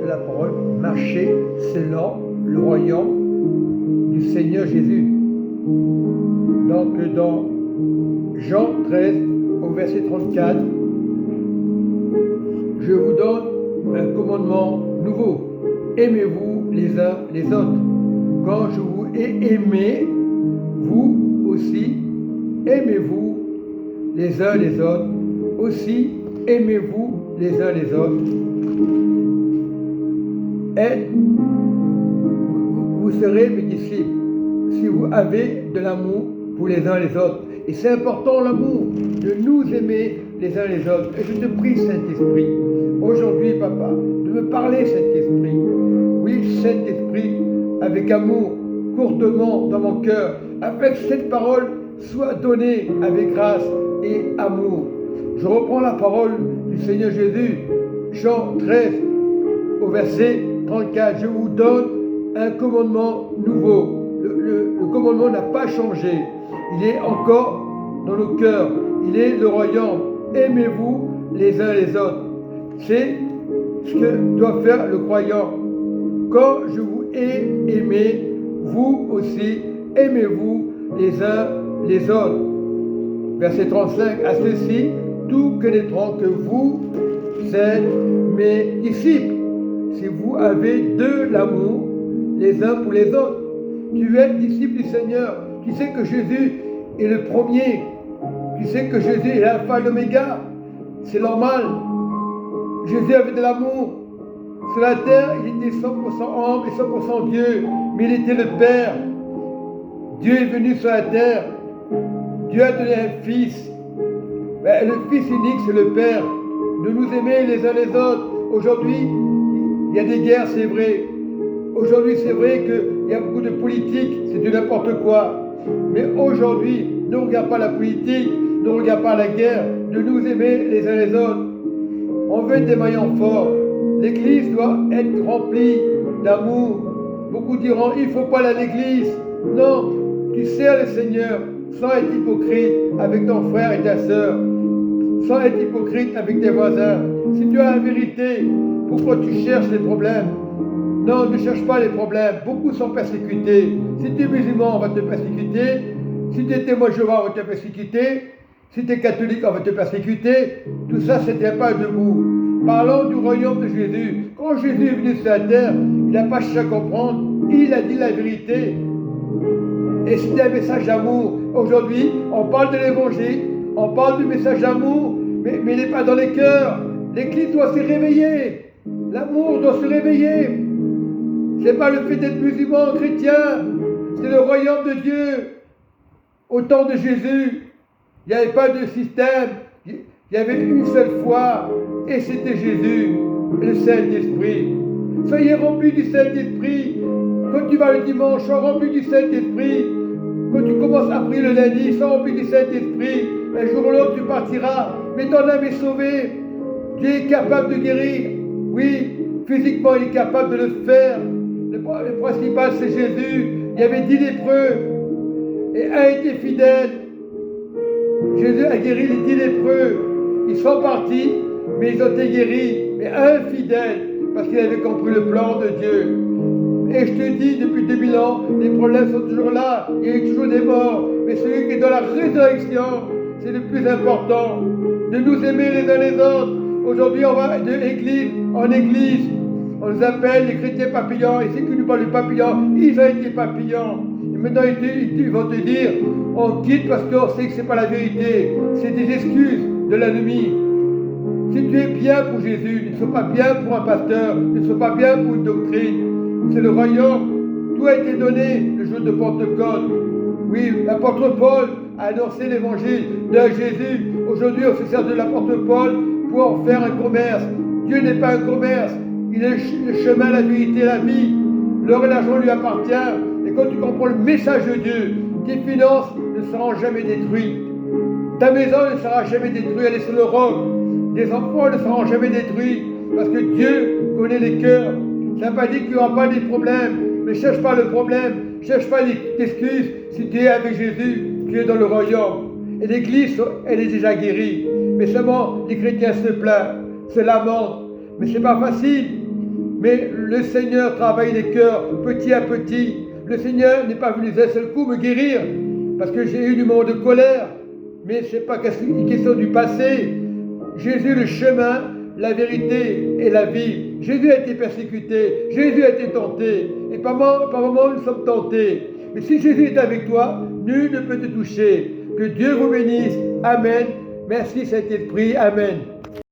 de la parole, marcher selon le royaume du Seigneur Jésus. Donc dans Jean 13, au verset 34, je vous donne un commandement nouveau. Aimez-vous les uns les autres. Quand je vous ai aimé, vous aussi, aimez-vous les uns les autres. Aussi, aimez-vous les uns les autres. Et vous serez mes disciples si vous avez de l'amour pour les uns les autres. Et c'est important l'amour, de nous aimer les uns les autres. Et je te prie, Saint-Esprit, aujourd'hui, Papa, de me parler, Saint-Esprit. Oui, Saint-Esprit, avec amour, courtement dans mon cœur, afin que cette parole soit donnée avec grâce et amour. Je reprends la parole du Seigneur Jésus, Jean 13, au verset 34. Je vous donne un commandement nouveau. Le commandement n'a pas changé. Il est encore dans nos cœurs. Il est le royaume. Aimez-vous les uns les autres. C'est ce que doit faire le croyant. Quand je vous ai aimé, vous aussi, aimez-vous les uns les autres. Verset 35. À ceci, tout connaîtront que vous êtes mes disciples, si vous avez de l'amour les uns pour les autres. Tu es disciple du Seigneur. Tu sais que Jésus est le premier. Tu sais que Jésus est l'alpha et l'oméga. C'est normal. Jésus avait de l'amour. Sur la terre, il était 100% homme et 100% Dieu. Mais il était le Père. Dieu est venu sur la terre. Dieu a donné un Fils. Mais le Fils unique, c'est le Père. De nous aimer les uns les autres. Aujourd'hui, il y a des guerres, c'est vrai. Aujourd'hui, c'est vrai qu'il y a beaucoup de politique, c'est du n'importe quoi. Mais aujourd'hui, ne regarde pas la politique, ne regarde pas la guerre, de nous aimer les uns les autres. On veut être des maillons forts. L'Église doit être remplie d'amour. Beaucoup diront, il ne faut pas aller à l'Église. Non, tu sers le Seigneur sans être hypocrite avec ton frère et ta sœur, sans être hypocrite avec tes voisins. Si tu as la vérité, pourquoi tu cherches les problèmes? Non, ne cherche pas les problèmes. Beaucoup sont persécutés. Si tu es musulman, on va te persécuter. Si tu es témoin de Jéhovah, on va te persécuter. Si tu es catholique, on va te persécuter. Tout ça, ce n'était pas debout. Parlons du royaume de Jésus. Quand Jésus est venu sur la terre, il n'a pas cherché à comprendre. Il a dit la vérité. Et c'était un message d'amour. Aujourd'hui, on parle de l'évangile, on parle du message d'amour, mais il n'est pas dans les cœurs. L'Église doit se réveiller. L'amour doit se réveiller. Ce n'est pas le fait d'être musulman, chrétien. C'est le royaume de Dieu. Au temps de Jésus, il n'y avait pas de système. Il y avait une seule foi. Et c'était Jésus, le Saint-Esprit. Soyez remplis du Saint-Esprit. Quand tu vas le dimanche, sois rempli du Saint-Esprit. Quand tu commences à prier le lundi, sois rempli du Saint-Esprit. Un jour ou l'autre, tu partiras. Mais ton âme est sauvée. Tu es capable de guérir. Oui, physiquement, il est capable de le faire. Le principal, c'est Jésus. Il y avait 10 lépreux. Et un était fidèle. Jésus a guéri les 10 lépreux. Ils sont partis, mais ils ont été guéris. Mais un fidèle, parce qu'il avait compris le plan de Dieu. Et je te dis, depuis 2000 ans, les problèmes sont toujours là. Il y a eu toujours des morts. Mais celui qui est dans la résurrection, c'est le plus important. De nous aimer les uns les autres. Aujourd'hui, on va de l'église en église. On les appelle les chrétiens papillons. Et ceux qui nous parlent de papillons, ils ont été papillons. Et maintenant, ils vont te dire, on quitte parce qu'on sait que ce n'est pas la vérité. C'est des excuses de l'ennemi. Si tu es bien pour Jésus, ne sois pas bien pour un pasteur, ne sois pas bien pour une doctrine. C'est le royaume. Tout a été donné le jour de Pentecôte. Oui, l'apôtre Paul a annoncé l'évangile de Jésus. Aujourd'hui, on se sert de l'apôtre Paul pour en faire un commerce. Dieu n'est pas un commerce. Il est le chemin, la vérité, la vie. L'or et l'argent lui appartient. Et quand tu comprends le message de Dieu, tes finances ne seront jamais détruites. Ta maison ne sera jamais détruite. Elle est sur le roc. Tes enfants ne seront jamais détruits. Parce que Dieu connaît les cœurs. Ça ne veut pas dire qu'il n'y aura pas des problèmes. Mais cherche pas le problème. Cherche pas l'excuse. Si tu es avec Jésus, tu es dans le royaume. Et l'église, elle est déjà guérie. Mais seulement les chrétiens se plaignent, se lamentent. Mais ce n'est pas facile. Mais le Seigneur travaille les cœurs petit à petit. Le Seigneur n'est pas venu d'un seul coup me guérir, parce que j'ai eu du moment de colère. Mais ce n'est pas une question du passé. Jésus, le chemin, la vérité et la vie. Jésus a été persécuté, Jésus a été tenté. Et par moments, nous sommes tentés. Mais si Jésus est avec toi, nul ne peut te toucher. Que Dieu vous bénisse. Amen. Merci Saint-Esprit. Amen.